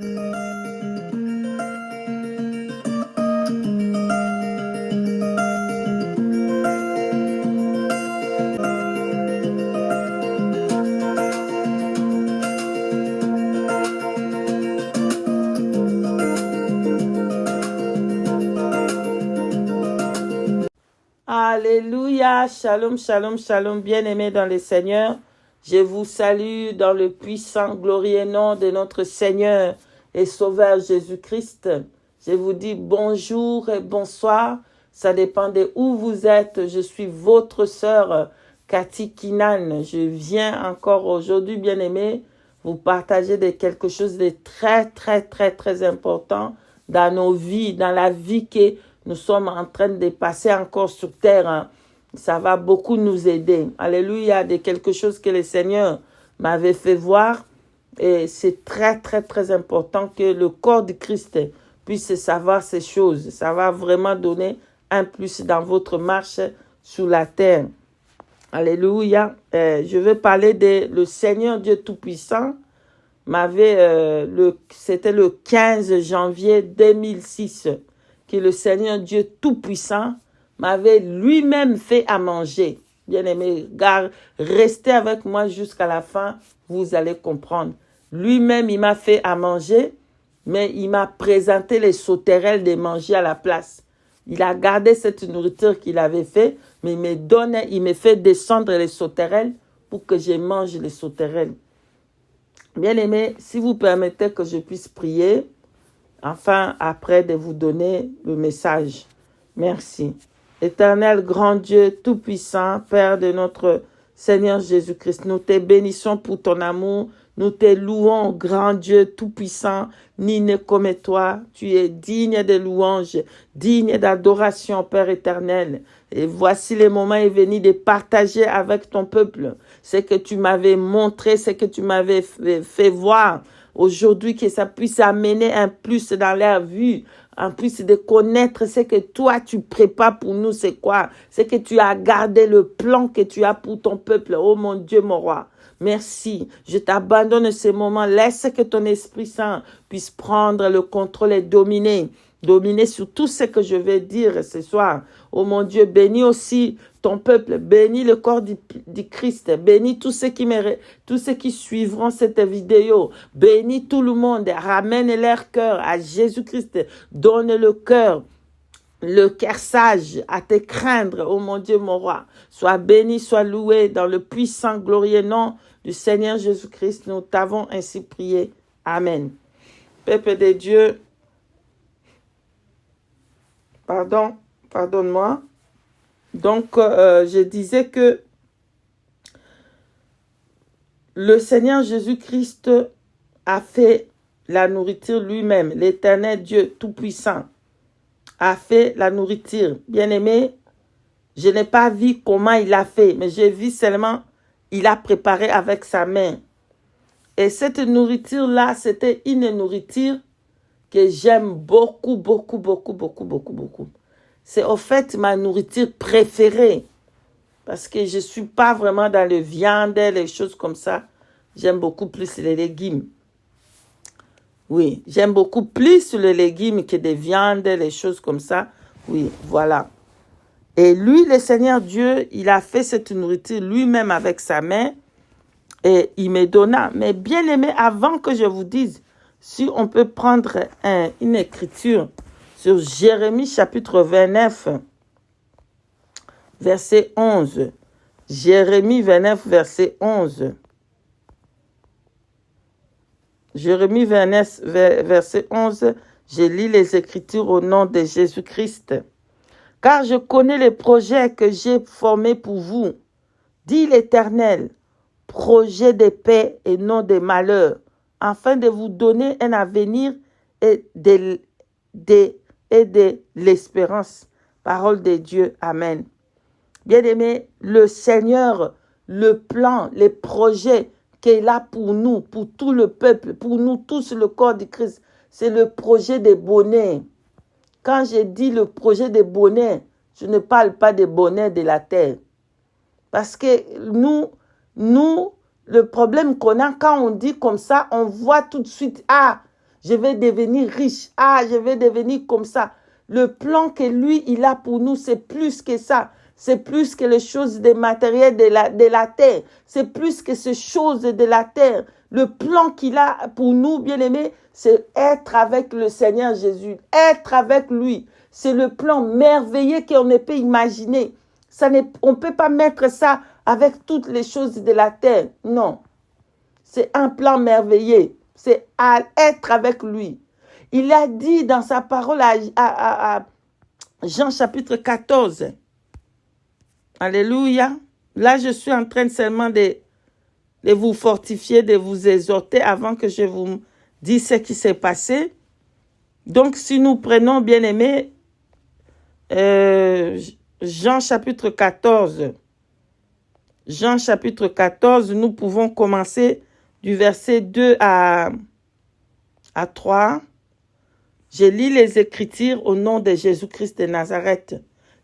Alléluia, shalom, shalom, shalom, bien-aimés dans le Seigneur. Je vous salue dans le puissant, glorieux nom de notre Seigneur et Sauveur Jésus-Christ. Je vous dis bonjour et bonsoir. Ça dépend de où vous êtes. Je suis votre sœur Cathy Kinan. Je viens encore aujourd'hui, bien-aimés, vous partager de quelque chose de très, très, très, très important dans nos vies, dans la vie que nous sommes en train de passer encore sur terre. Ça va beaucoup nous aider. Alléluia, de quelque chose que le Seigneur m'avait fait voir. Et c'est très, très, très important que le corps de Christ puisse savoir ces choses. Ça va vraiment donner un plus dans votre marche sur la terre. Alléluia. Je vais parler de le Seigneur Dieu Tout-Puissant. C'était le 15 janvier 2006 que le Seigneur Dieu Tout-Puissant m'avait lui-même fait à manger. Bien-aimé, restez avec moi jusqu'à la fin, vous allez comprendre. Lui-même, il m'a fait à manger, mais il m'a présenté les sauterelles de manger à la place. Il a gardé cette nourriture qu'il avait fait, mais il me fait descendre les sauterelles pour que je mange les sauterelles. Bien-aimé, si vous permettez que je puisse prier, enfin, après de vous donner le message. Merci. Éternel, grand Dieu, tout-puissant, Père de notre Seigneur Jésus-Christ, nous te bénissons pour ton amour. Nous te louons, grand Dieu, tout-puissant, ni comme toi. Tu es digne de louanges, digne d'adoration, Père éternel. Et voici le moment est venu de partager avec ton peuple ce que tu m'avais montré, ce que tu m'avais fait voir. Aujourd'hui, que ça puisse amener un plus dans leur vue, un plus de connaître ce que toi tu prépares pour nous, c'est quoi? C'est que tu as gardé le plan que tu as pour ton peuple. Oh mon Dieu, mon roi. Merci. Je t'abandonne ce moment. Laisse que ton Esprit Saint puisse prendre le contrôle et dominer sur tout ce que je vais dire ce soir. Oh mon Dieu, bénis aussi ton peuple, bénis le corps du Christ, bénis tous ceux qui suivront cette vidéo, bénis tout le monde, ramène leur cœur à Jésus-Christ, donne le cœur sage à te craindre, oh mon Dieu, mon roi. Sois béni, sois loué dans le puissant, glorieux nom du Seigneur Jésus-Christ. Nous t'avons ainsi prié. Amen. Peuple de Dieu, pardonne-moi. Donc, je disais que le Seigneur Jésus-Christ a fait la nourriture lui-même. L'Éternel Dieu Tout-Puissant a fait la nourriture. Bien-aimé, je n'ai pas vu comment il a fait, mais j'ai vu seulement il a préparé avec sa main. Et cette nourriture-là, c'était une nourriture que j'aime beaucoup, beaucoup, beaucoup, beaucoup, beaucoup, beaucoup. C'est au fait ma nourriture préférée. Parce que je ne suis pas vraiment dans le viande, les choses comme ça. J'aime beaucoup plus les légumes. Oui, j'aime beaucoup plus les légumes que des viandes, les choses comme ça. Oui, voilà. Et lui, le Seigneur Dieu, il a fait cette nourriture lui-même avec sa main et il me donna. Mais bien aimé, avant que je vous dise, si on peut prendre une écriture sur Jérémie chapitre 29, verset 11. Jérémie 29, verset 11. Jérémie 29, verset 11. Je lis les Écritures au nom de Jésus-Christ. Car je connais les projets que j'ai formés pour vous, dit l'Éternel, projets de paix et non de malheur, afin de vous donner un avenir et de l'espérance. Parole de Dieu. Amen. Bien-aimés, le Seigneur, le plan, les projets qu'il a pour nous, pour tout le peuple, pour nous tous, le corps de Christ, c'est le projet de bonheur. Quand je dis le projet de bonheur, je ne parle pas de bonheur de la terre. Parce que nous, le problème qu'on a, quand on dit comme ça, on voit tout de suite, Je vais devenir riche. Ah, je vais devenir comme ça. Le plan que lui, il a pour nous, c'est plus que ça. C'est plus que les choses des matériels de la terre. C'est plus que ces choses de la terre. Le plan qu'il a pour nous, bien-aimés, c'est être avec le Seigneur Jésus. Être avec lui. C'est le plan merveilleux qu'on ne peut imaginer. On ne peut pas mettre ça avec toutes les choses de la terre. Non. C'est un plan merveilleux. C'est à être avec lui. Il a dit dans sa parole à Jean chapitre 14. Alléluia. Là, je suis en train seulement de vous fortifier, de vous exhorter avant que je vous dise ce qui s'est passé. Donc, si nous prenons, bien aimé, Jean chapitre 14. Jean chapitre 14, nous pouvons commencer du verset 2 à 3. Je lis les Écritures au nom de Jésus-Christ de Nazareth.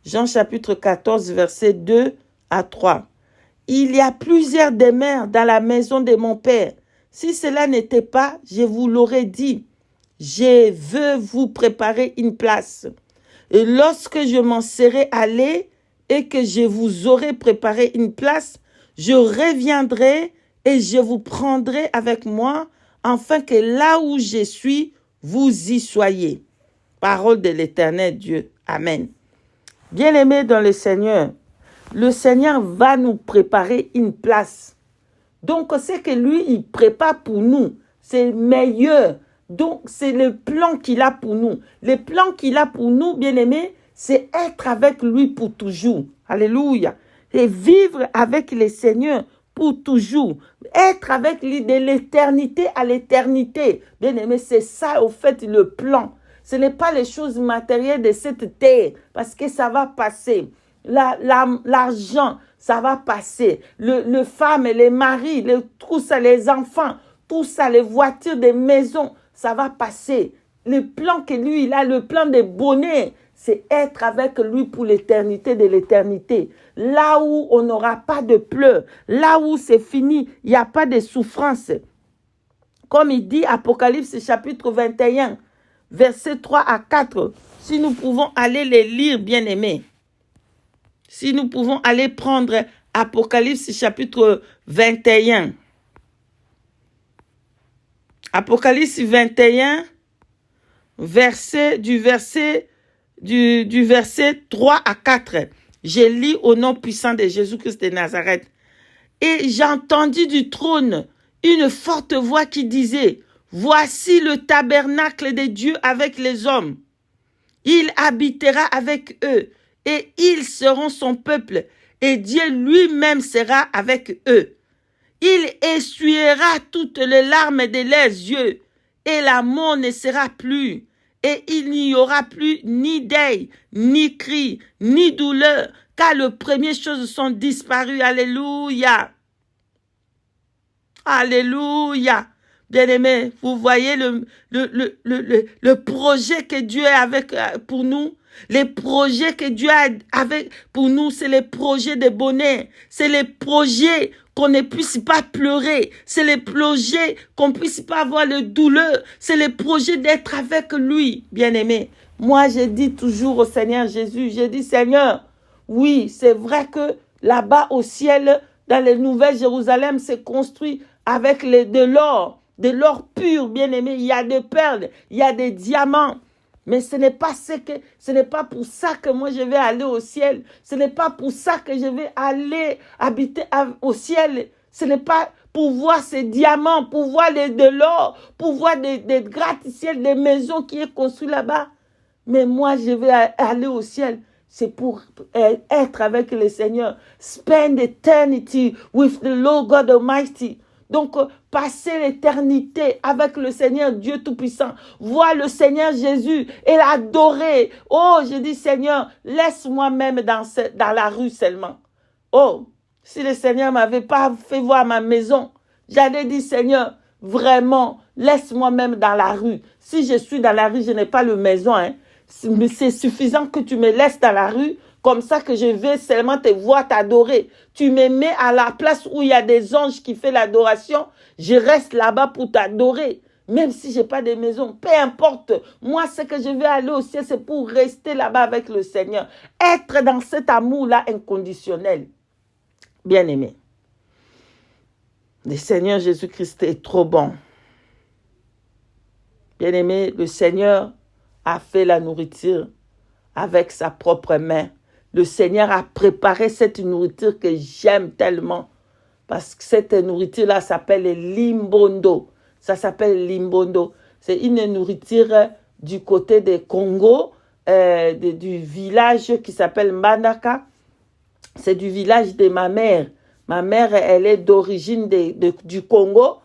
Jean chapitre 14, verset 2 à 3. Il y a plusieurs demeures dans la maison de mon Père. Si cela n'était pas, je vous l'aurais dit. Je veux vous préparer une place. Et lorsque je m'en serai allé et que je vous aurai préparé une place, je reviendrai et je vous prendrai avec moi, afin que là où je suis, vous y soyez. Parole de l'Éternel Dieu. Amen. Bien-aimés dans le Seigneur va nous préparer une place. Donc, c'est que lui, il prépare pour nous. C'est meilleur. Donc, c'est le plan qu'il a pour nous. Le plan qu'il a pour nous, bien-aimés, c'est être avec lui pour toujours. Alléluia. Et vivre avec le Seigneur pour toujours. Être avec lui de l'éternité à l'éternité. Bien-aimés, c'est ça, au fait, le plan. Ce n'est pas les choses matérielles de cette terre, parce que ça va passer. L'argent, ça va passer. Les femmes, les maris, tout ça, les enfants, tout ça, les voitures, les maisons, ça va passer. Le plan que lui, il a, le plan de bonheur, c'est être avec lui pour l'éternité de l'éternité. Là où on n'aura pas de pleurs, là où c'est fini, il n'y a pas de souffrance. Comme il dit Apocalypse chapitre 21, versets 3 à 4. Si nous pouvons aller les lire, bien-aimés. Si nous pouvons aller prendre Apocalypse chapitre 21. Apocalypse 21, du verset 3 à 4. Je lis au nom puissant de Jésus-Christ de Nazareth. Et j'entendis du trône une forte voix qui disait, « Voici le tabernacle de Dieu avec les hommes. Il habitera avec eux, et ils seront son peuple, et Dieu lui-même sera avec eux. Il essuiera toutes les larmes de leurs yeux, et la mort ne sera plus, et il n'y aura plus ni deuil, ni cri, ni douleur, car les premières choses sont disparues. » Alléluia. Alléluia. Bien-aimés, vous voyez le projet que Dieu a pour nous. Les projets que Dieu a pour nous, c'est les projets de bonheur. C'est les projets qu'on ne puisse pas pleurer. C'est les projets qu'on ne puisse pas avoir de douleur. C'est les projets d'être avec lui, bien-aimés. Moi, je dis toujours au Seigneur Jésus, je dis, Seigneur, oui, c'est vrai que là-bas au ciel, dans les Nouvelles Jérusalem, c'est construit avec de l'or pur, bien-aimé. Il y a des perles, il y a des diamants. Mais ce n'est pas pour ça que moi je vais aller au ciel. Ce n'est pas pour ça que je vais aller habiter au ciel. Ce n'est pas pour voir ces diamants, pour voir de l'or, pour voir des gratte-ciel, des maisons qui sont construites là-bas. Mais moi je vais aller au ciel. C'est pour être avec le Seigneur. Spend eternity with the Lord God Almighty. Donc, passer l'éternité avec le Seigneur Dieu Tout-Puissant. Voir le Seigneur Jésus et l'adorer. Oh, je dis, Seigneur, laisse-moi même dans la rue seulement. Oh, si le Seigneur ne m'avait pas fait voir ma maison, j'allais dire, Seigneur, vraiment, laisse-moi même dans la rue. Si je suis dans la rue, je n'ai pas de maison, hein. C'est suffisant que tu me laisses dans la rue, comme ça que je vais seulement te voir t'adorer. Tu me mets à la place où il y a des anges qui font l'adoration, je reste là-bas pour t'adorer. Même si je n'ai pas de maison, peu importe. Moi, ce que je veux aller au ciel, c'est pour rester là-bas avec le Seigneur. Être dans cet amour-là inconditionnel. Bien-aimé. Le Seigneur Jésus-Christ est trop bon. Bien-aimé, le Seigneur a fait la nourriture avec sa propre main. Le Seigneur a préparé cette nourriture que j'aime tellement. Parce que cette nourriture-là s'appelle l'imbondo. Ça s'appelle l'imbondo. C'est une nourriture du côté des Congo, du village qui s'appelle Mbandaka. C'est du village de ma mère. Ma mère, elle est d'origine du Congo.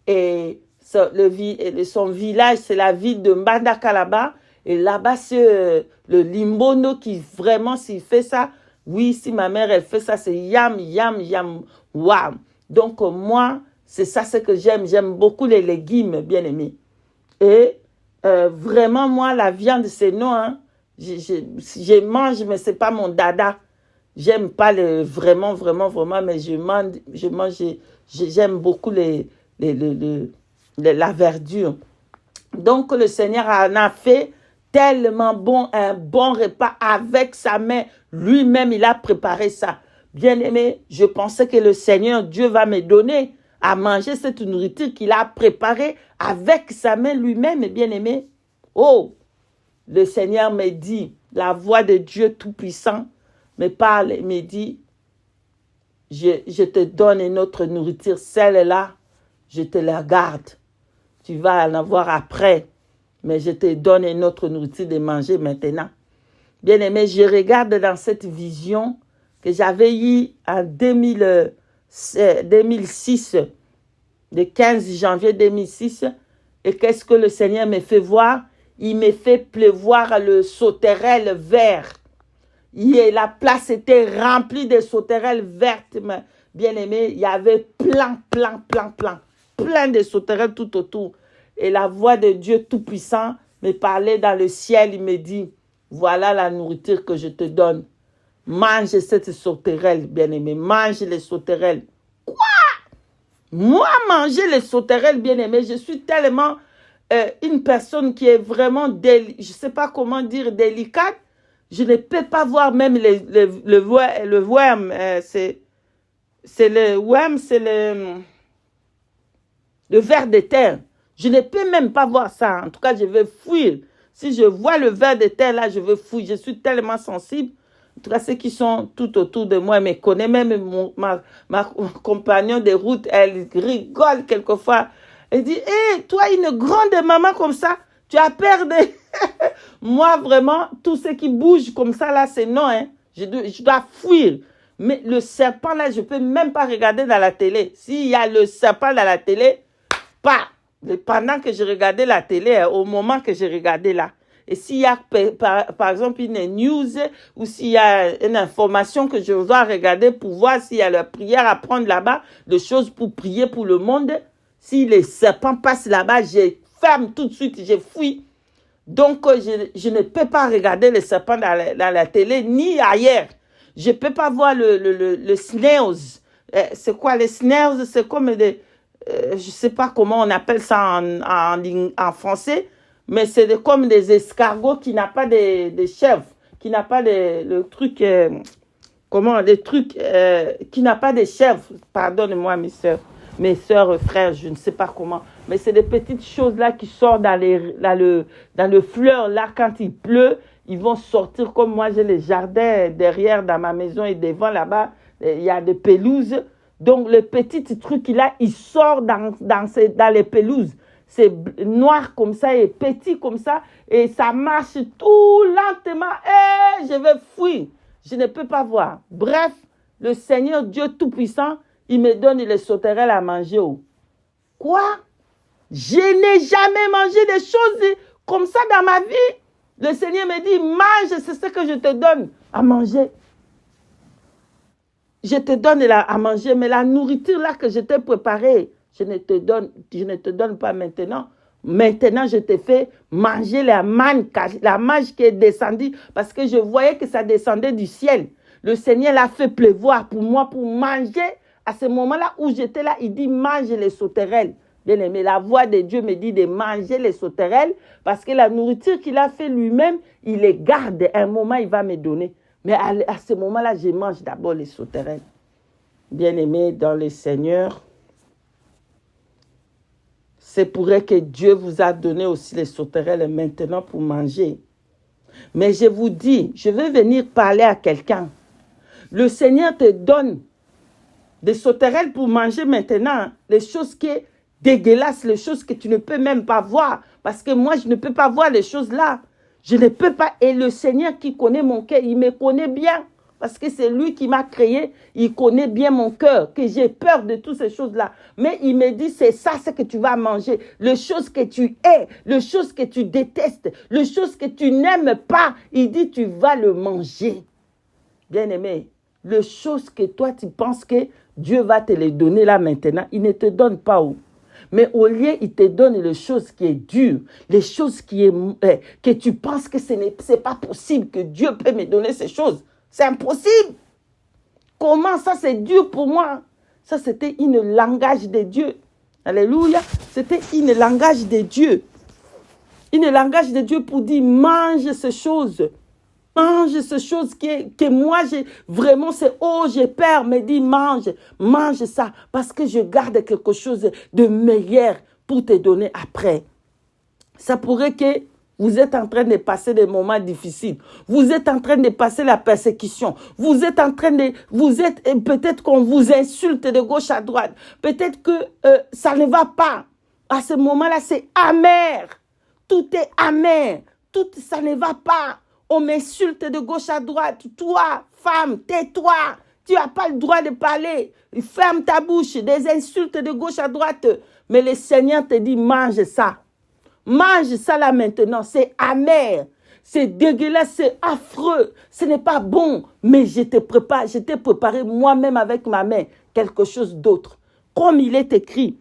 Et son village, c'est la ville de Mbandaka là-bas. Et là-bas, c'est le limbondo qui vraiment, s'il fait ça, oui, si ma mère, elle fait ça, c'est yam, yam, yam, wam. Donc, moi, c'est ça ce que j'aime. J'aime beaucoup les légumes, bien aimés. Et vraiment, moi, la viande, c'est non. Hein. Je mange, mais ce n'est pas mon dada. J'aime pas vraiment, mais j'aime beaucoup la verdure. Donc, le Seigneur en a fait tellement bon, un bon repas avec sa main. Lui-même, il a préparé ça. Bien-aimé, je pensais que le Seigneur, Dieu, va me donner à manger cette nourriture qu'il a préparée avec sa main lui-même, bien-aimé. Oh, le Seigneur me dit, la voix de Dieu Tout-Puissant me parle et me dit, je te donne une autre nourriture, celle-là, je te la garde. Tu vas en avoir après, mais je te donne une autre nourriture de manger maintenant. Bien-aimé, je regarde dans cette vision que j'avais eue en 2006, le 15 janvier 2006. Et qu'est-ce que le Seigneur me fait voir? Il me fait pleuvoir le sauterelle vert. Et la place était remplie de sauterelles vertes. Bien-aimé, il y avait plein de sauterelles tout autour. Et la voix de Dieu Tout-Puissant me parlait dans le ciel. Il me dit, voilà la nourriture que je te donne. Mange cette sauterelle, bien-aimé. Mange les sauterelles. Quoi? Moi, manger les sauterelles, bien-aimé, je suis tellement une personne qui est vraiment, je ne sais pas comment dire, délicate. Je ne peux pas voir même le worm. C'est le worm, c'est le ver de terre. Je ne peux même pas voir ça. En tout cas, je vais fuir. Si je vois le ver de terre, là, je vais fuir. Je suis tellement sensible. En tout cas, ceux qui sont tout autour de moi me connaissent. Même ma compagnon de route, elle rigole quelquefois. Elle dit, hé, toi, une grande maman comme ça, tu as peur de... Moi, vraiment, tout ce qui bouge comme ça, là, c'est non. Hein. Je dois fuir. Mais le serpent, là, je ne peux même pas regarder dans la télé. S'il y a le serpent dans la télé, pas. Pendant que je regardais la télé, au moment que je regardais là. Et s'il y a, par exemple, une news ou s'il y a une information que je dois regarder pour voir s'il y a la prière à prendre là-bas, des choses pour prier pour le monde, si les serpents passent là-bas, je ferme tout de suite, je fuis. Donc, je ne peux pas regarder les serpents dans la télé ni ailleurs. Je ne peux pas voir le snails. C'est quoi les snails? C'est comme des... je ne sais pas comment on appelle ça en français, mais c'est comme des escargots qui n'ont pas de chèvres, qui n'ont pas le truc, qui n'ont pas de chèvres. Pardonnez-moi, mes soeurs, frères, je ne sais pas comment, mais c'est des petites choses là qui sortent dans le fleur là quand il pleut. Ils vont sortir comme moi, j'ai les jardins derrière dans ma maison et devant là-bas, il y a des pelouses. Donc, le petit truc là, il sort dans les pelouses. C'est noir comme ça et petit comme ça. Et ça marche tout lentement. Et je vais fuir. Je ne peux pas voir. Bref, le Seigneur Dieu Tout-Puissant, il me donne les sauterelles à manger. Quoi? Je n'ai jamais mangé des choses comme ça dans ma vie. Le Seigneur me dit, mange, c'est ce que je te donne à manger. Je te donne à manger, mais la nourriture là que je t'ai préparée, je ne te donne pas maintenant. Maintenant, je te fais manger la manne qui est descendue, parce que je voyais que ça descendait du ciel. Le Seigneur l'a fait pleuvoir pour moi, pour manger. À ce moment-là où j'étais là, il dit, mange les sauterelles. Bien-aimé, la voix de Dieu me dit de manger les sauterelles parce que la nourriture qu'il a fait lui-même, il les garde. À un moment, il va me donner. Mais à ce moment-là, je mange d'abord les sauterelles. Bien-aimé dans le Seigneur, c'est pour que Dieu vous a donné aussi les sauterelles maintenant pour manger. Mais je vous dis, je vais venir parler à quelqu'un. Le Seigneur te donne des sauterelles pour manger maintenant, les choses qui sont dégueulasses, les choses que tu ne peux même pas voir. Parce que moi, je ne peux pas voir les choses là. Je ne peux pas. Et le Seigneur qui connaît mon cœur, il me connaît bien. Parce que c'est lui qui m'a créé. Il connaît bien mon cœur, que j'ai peur de toutes ces choses-là. Mais il me dit, c'est ça ce que tu vas manger. Les choses que tu hais, les choses que tu détestes, les choses que tu n'aimes pas. Il dit, tu vas le manger. Bien-aimé, les choses que toi, tu penses que Dieu va te les donner là maintenant, il ne te donne pas où. Mais au lieu, il te donne les choses qui sont dures, les choses que tu penses que ce n'est pas possible, que Dieu peut me donner ces choses. C'est impossible. Comment ça, c'est dur pour moi? Ça, c'était une langage de Dieu. Alléluia. C'était une langage de Dieu. Une langage de Dieu pour dire, mange ces choses. Mange ces choses que moi, vraiment, c'est, oh, j'ai peur, mais dis, mange ça, parce que je garde quelque chose de meilleur pour te donner après. Ça pourrait que vous êtes en train de passer des moments difficiles. Vous êtes en train de passer la persécution. Vous êtes en train de, peut-être qu'on vous insulte de gauche à droite. Peut-être que ça ne va pas. À ce moment-là, c'est amer. Tout est amer. Tout, ça ne va pas. On m'insulte de gauche à droite. Toi, femme, tais-toi. Tu n'as pas le droit de parler. Ferme ta bouche. Des insultes de gauche à droite. Mais le Seigneur te dit, mange ça. Mange ça là maintenant. C'est amer. C'est dégueulasse. C'est affreux. Ce n'est pas bon. Mais je t'ai préparé moi-même avec ma main quelque chose d'autre. Comme il est écrit.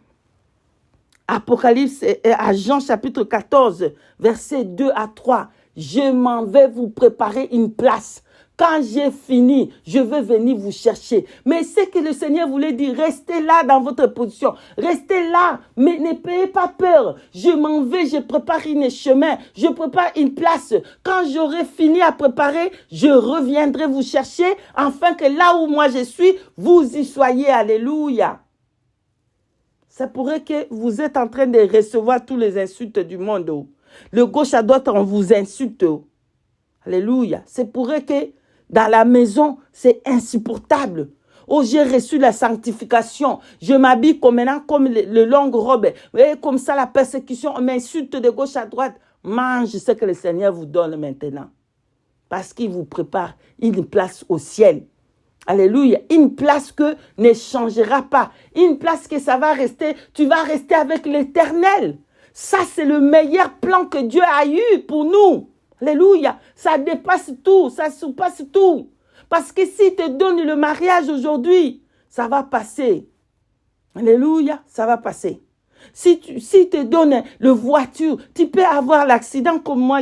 Apocalypse à Jean chapitre 14, versets 2 à 3. Je m'en vais vous préparer une place. Quand j'ai fini, je vais venir vous chercher. Mais c'est que le Seigneur voulait dire, restez là dans votre position. Restez là, mais ne payez pas peur. Je m'en vais, je prépare un chemin. Je prépare une place. Quand j'aurai fini à préparer, je reviendrai vous chercher, afin que là où moi je suis, vous y soyez. Alléluia. Ça pourrait que vous êtes en train de recevoir tous les insultes du monde. Le gauche à droite, on vous insulte. Alléluia. C'est pourrait que dans la maison, c'est insupportable. Oh, j'ai reçu la sanctification. Je m'habille maintenant comme le longue robe. Et comme ça, la persécution, on m'insulte de gauche à droite. Mange ce que le Seigneur vous donne maintenant. Parce qu'il vous prépare une place au ciel. Alléluia. Une place que ne changera pas. Une place que ça va rester. Tu vas rester avec l'Éternel. Ça, c'est le meilleur plan que Dieu a eu pour nous. Alléluia. Ça dépasse tout. Ça surpasse tout. Parce que s'il te donne le mariage aujourd'hui, ça va passer. Alléluia. Ça va passer. Si te donne le voiture, tu peux avoir l'accident comme moi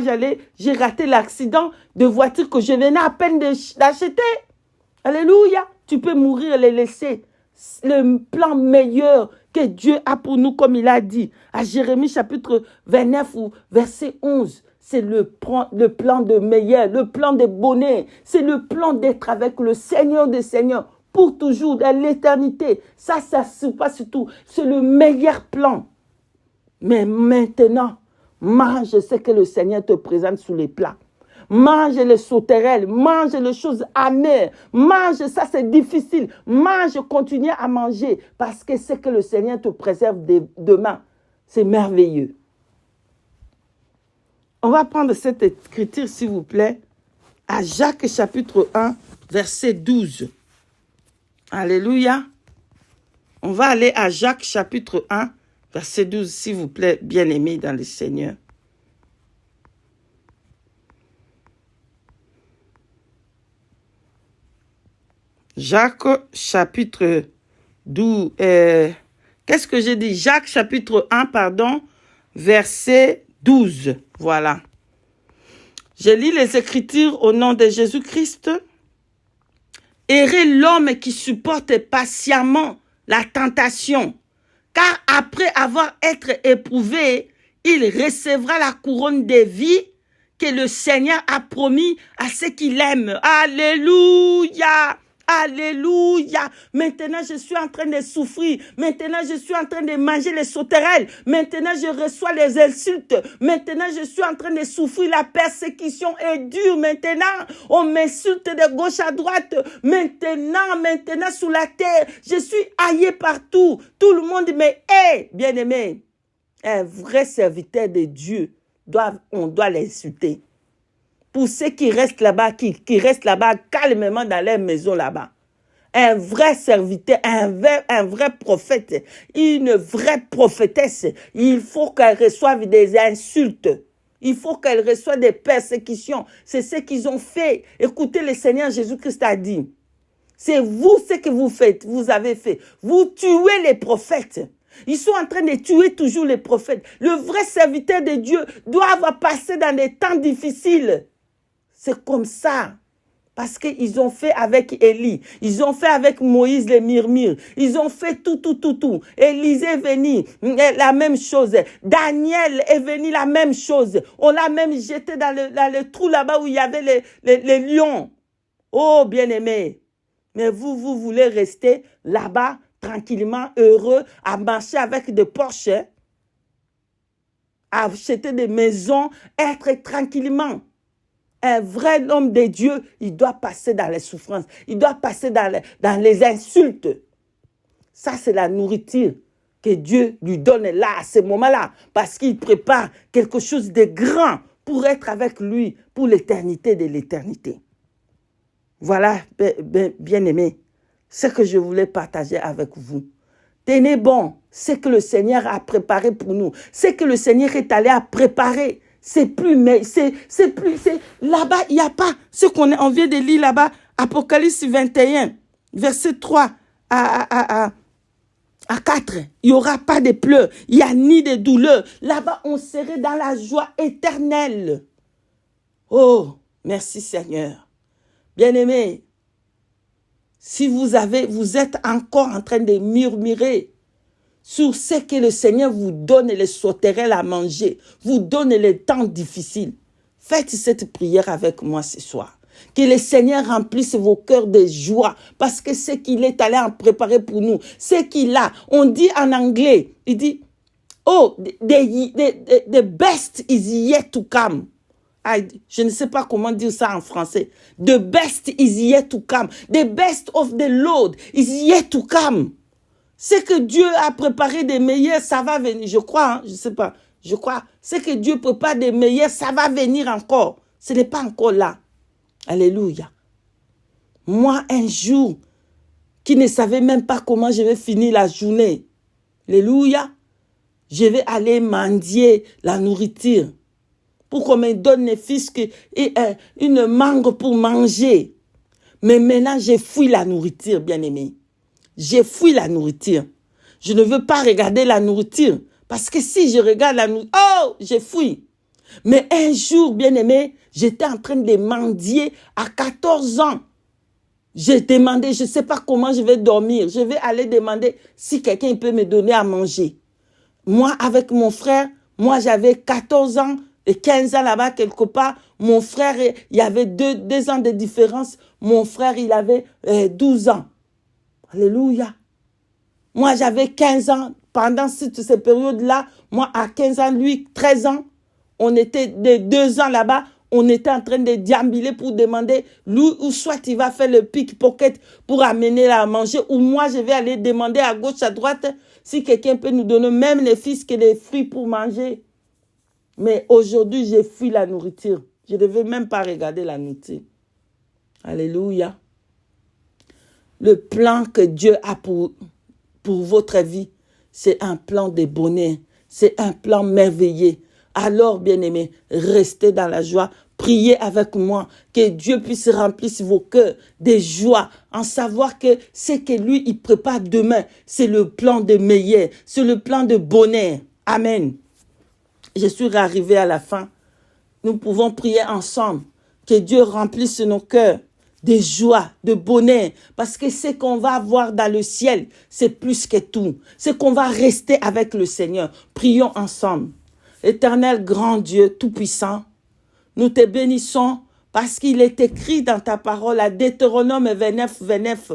j'ai raté l'accident de voiture que je venais à peine d'acheter. Alléluia. Tu peux mourir et les laisser. Le plan meilleur que Dieu a pour nous, comme il a dit à Jérémie chapitre 29 ou verset 11. C'est le plan de meilleur, le plan de bonheur. C'est le plan d'être avec le Seigneur des Seigneurs pour toujours, dans l'éternité. Ça surpasse tout. C'est le meilleur plan. Mais maintenant, mange ce que le Seigneur te présente sous les plats. Mange les sauterelles, mange les choses amères, mange ça, c'est difficile. Mange, continue à manger parce que ce que le Seigneur te préserve demain, c'est merveilleux. On va prendre cette écriture, s'il vous plaît, à Jacques chapitre 1, verset 12. Alléluia. On va aller à Jacques chapitre 1, verset 12, s'il vous plaît, bien-aimés dans le Seigneur. Jacques chapitre 12, qu'est-ce que j'ai dit? Jacques chapitre 1, verset 12. Voilà. Je lis les Écritures au nom de Jésus-Christ. Heureux l'homme qui supporte patiemment la tentation, Car après avoir été éprouvé, il recevra la couronne de vie que le Seigneur a promis à ceux qui l'aiment. Alléluia! Alléluia. Maintenant, je suis en train de souffrir. Maintenant, je suis en train de manger les sauterelles. Maintenant, je reçois les insultes. Maintenant, je suis en train de souffrir. La persécution est dure. Maintenant, on m'insulte de gauche à droite. Maintenant, sous la terre, je suis haïe partout. Tout le monde me hait. Bien-aimé, un vrai serviteur de Dieu, on doit l'insulter. Pour ceux qui restent là-bas, qui restent là-bas calmement dans leur maison là-bas. Un vrai serviteur, un vrai prophète, une vraie prophétesse, il faut qu'elle reçoive des insultes. Il faut qu'elle reçoive des persécutions. C'est ce qu'ils ont fait. Écoutez, le Seigneur Jésus-Christ a dit, c'est vous ce que vous faites, vous avez fait. Vous tuez les prophètes. Ils sont en train de tuer toujours les prophètes. Le vrai serviteur de Dieu doit passer dans des temps difficiles. C'est comme ça. Parce qu'ils ont fait avec Élie. Ils ont fait avec Moïse les murmures. Ils ont fait tout. Élisée est venu, la même chose. Daniel est venu, la même chose. On l'a même jeté dans le trou là-bas où il y avait les lions. Oh, bien-aimés. Mais vous voulez rester là-bas, tranquillement, heureux, à marcher avec des Porsche, à acheter des maisons, être tranquillement. Un vrai homme de Dieu, il doit passer dans les souffrances. Il doit passer dans les insultes. Ça, c'est la nourriture que Dieu lui donne là, à ce moment-là. Parce qu'il prépare quelque chose de grand pour être avec lui pour l'éternité de l'éternité. Voilà, bien-aimés, ce que je voulais partager avec vous. Tenez bon, ce que le Seigneur a préparé pour nous. Ce que le Seigneur est allé à préparer. C'est plus, mais c'est là-bas, il n'y a pas ce on vient de lire là-bas, Apocalypse 21, verset 3 à 4. Il n'y aura pas de pleurs, il n'y a ni de douleur. Là-bas, on serait dans la joie éternelle. Oh, merci Seigneur. Bien-aimés, si vous êtes encore en train de murmurer sur ce que le Seigneur vous donne les sauterelles à manger, vous donne les temps difficiles. Faites cette prière avec moi ce soir. Que le Seigneur remplisse vos cœurs de joie parce que ce qu'il est allé en préparer pour nous, ce qu'il a, on dit en anglais, il dit, oh, the best is yet to come. Je ne sais pas comment dire ça en français. The best is yet to come. The best of the Lord is yet to come. Ce que Dieu a préparé des meilleurs, ça va venir. Je crois, je ne sais pas. Je crois. Ce que Dieu prépare des meilleurs, ça va venir encore. Ce n'est pas encore là. Alléluia. Moi, un jour, qui ne savais même pas comment je vais finir la journée. Alléluia. Je vais aller mendier la nourriture. Pour qu'on me donne les fils une mangue pour manger. Mais maintenant, j'ai fui la nourriture, bien-aimé. J'ai fui la nourriture. Je ne veux pas regarder la nourriture. Parce que si je regarde la nourriture, oh, j'ai fui. Mais un jour, bien-aimé, j'étais en train de mendier à 14 ans. J'ai demandé, je ne sais pas comment je vais dormir. Je vais aller demander si quelqu'un peut me donner à manger. Moi, avec mon frère, moi j'avais 14 ans et 15 ans là-bas quelque part. Mon frère, il y avait 2 ans de différence. Mon frère, il avait 12 ans. Alléluia. Moi, j'avais 15 ans. Pendant ces périodes-là, moi, à 15 ans, lui, 13 ans, on était de 2 ans là-bas, on était en train de déambuler pour demander, lui, ou soit il va faire le pickpocket pour amener à manger, ou moi, je vais aller demander à gauche, à droite, si quelqu'un peut nous donner même les fils que les fruits pour manger. Mais aujourd'hui, j'ai fui la nourriture. Je ne devais même pas regarder la nourriture. Alléluia. Le plan que Dieu a pour votre vie, c'est un plan de bonheur. C'est un plan merveilleux. Alors, bien-aimés, restez dans la joie. Priez avec moi que Dieu puisse remplir vos cœurs de joie en savoir que ce que lui, il prépare demain, c'est le plan de meilleur, c'est le plan de bonheur. Amen. Je suis arrivé à la fin. Nous pouvons prier ensemble que Dieu remplisse nos cœurs de joie, de bonheur, parce que ce qu'on va avoir dans le ciel, c'est plus que tout. C'est qu'on va rester avec le Seigneur. Prions ensemble. Éternel grand Dieu tout-puissant, nous te bénissons parce qu'il est écrit dans ta parole à Deutéronome 29, 29.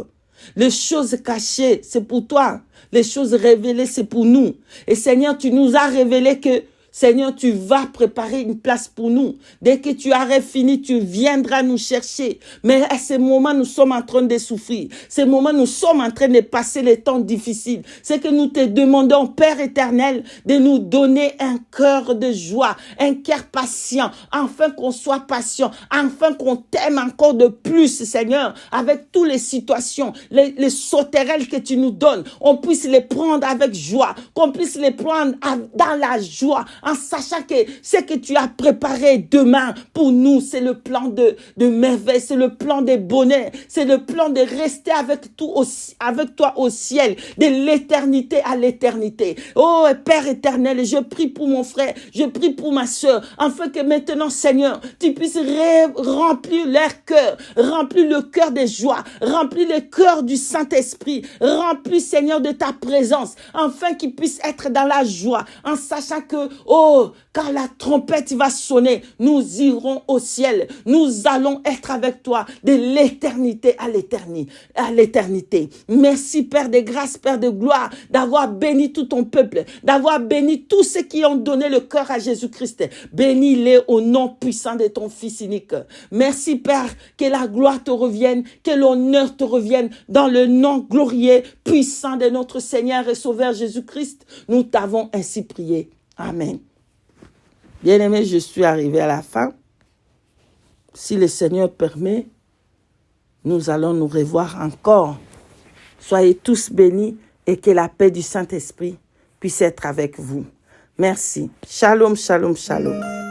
Les choses cachées, c'est pour toi. Les choses révélées, c'est pour nous. Et Seigneur, tu nous as révélé que Seigneur, tu vas préparer une place pour nous. Dès que tu auras fini, tu viendras nous chercher. Mais à ce moment, nous sommes en train de souffrir. Ce moment, nous sommes en train de passer les temps difficiles. C'est que nous te demandons, Père éternel, de nous donner un cœur de joie, un cœur patient, afin qu'on soit patient, afin qu'on t'aime encore de plus, Seigneur, avec toutes les situations, les sauterelles que tu nous donnes, on puisse les prendre avec joie, qu'on puisse les prendre dans la joie, en sachant que ce que tu as préparé demain pour nous, c'est le plan de merveille, c'est le plan de bonheur, c'est le plan de rester avec toi au ciel, de l'éternité à l'éternité. Oh Père éternel, je prie pour mon frère, je prie pour ma soeur, afin que maintenant, Seigneur, tu puisses remplir leur cœur, remplir le cœur de joie, remplir le cœur du Saint-Esprit, remplis, Seigneur, de ta présence, afin qu'ils puissent être dans la joie, en sachant que, oh, quand la trompette va sonner, nous irons au ciel. Nous allons être avec toi de l'éternité à l'éternité. Merci, Père de grâce, Père de gloire, d'avoir béni tout ton peuple, d'avoir béni tous ceux qui ont donné le cœur à Jésus-Christ. Bénis-les au nom puissant de ton Fils unique. Merci, Père, que la gloire te revienne, que l'honneur te revienne dans le nom glorieux, puissant de notre Seigneur et Sauveur Jésus-Christ. Nous t'avons ainsi prié. Amen. Bien-aimés, je suis arrivé à la fin. Si le Seigneur permet, nous allons nous revoir encore. Soyez tous bénis et que la paix du Saint-Esprit puisse être avec vous. Merci. Shalom, shalom, shalom.